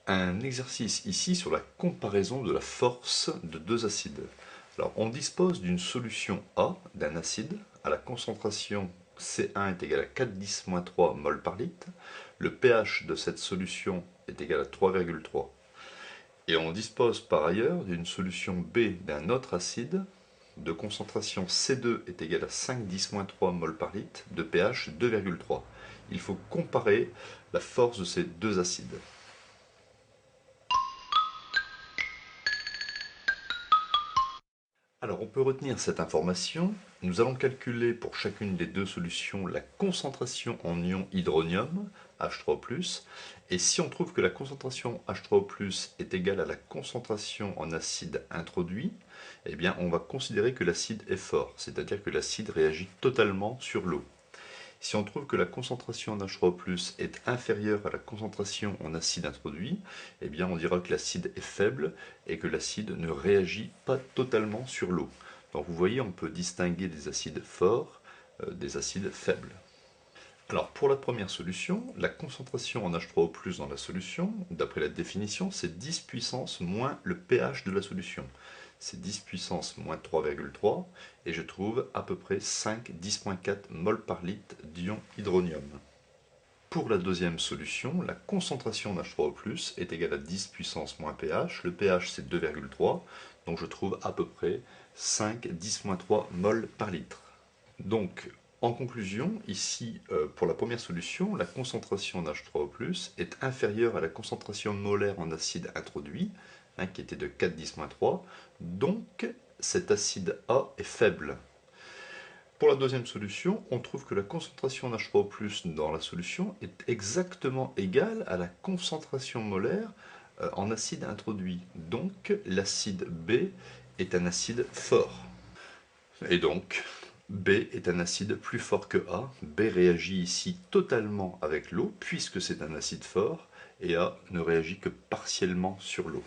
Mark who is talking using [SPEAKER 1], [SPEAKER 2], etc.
[SPEAKER 1] Un exercice ici sur la comparaison de la force de deux acides. Alors, on dispose d'une solution A d'un acide à la concentration C1 est égal à 4,10-3 mol par litre. Le pH de cette solution est égal à 3,3. Et on dispose par ailleurs d'une solution B d'un autre acide de concentration C2 est égal à 5,10-3 mol par litre, de pH 2,3. Il faut comparer la force de ces deux acides. Alors on peut retenir cette information. Nous allons calculer pour chacune des deux solutions la concentration en ion hydronium, H3+, et si on trouve que la concentration H3+, est égale à la concentration en acide introduit, eh bien on va considérer que l'acide est fort, c'est-à-dire que l'acide réagit totalement sur l'eau. Si on trouve que la concentration en H3+ est inférieure à la concentration en acide introduit, eh bien on dira que l'acide est faible et que l'acide ne réagit pas totalement sur l'eau. Donc vous voyez, on peut distinguer des acides forts des acides faibles. Alors pour la première solution, la concentration en H3O+ dans la solution, d'après la définition, c'est 10 puissance moins le pH de la solution. C'est 10 puissance moins 3,3 et je trouve à peu près 5,10,4 mol par litre d'ion hydronium. Pour la deuxième solution, la concentration en H3O+ est égale à 10 puissance moins pH. Le pH c'est 2,3, donc je trouve à peu près 5,10-3 mol par litre. Donc, en conclusion, ici, pour la première solution, la concentration en H3O+ est inférieure à la concentration molaire en acide introduit, qui était de 4,10-3, donc cet acide A est faible. Pour la deuxième solution, on trouve que la concentration en H3O+ dans la solution est exactement égale à la concentration molaire en acide introduit, donc l'acide B est un acide fort. Et donc, B est un acide plus fort que A. B réagit ici totalement avec l'eau, puisque c'est un acide fort, et A ne réagit que partiellement sur l'eau.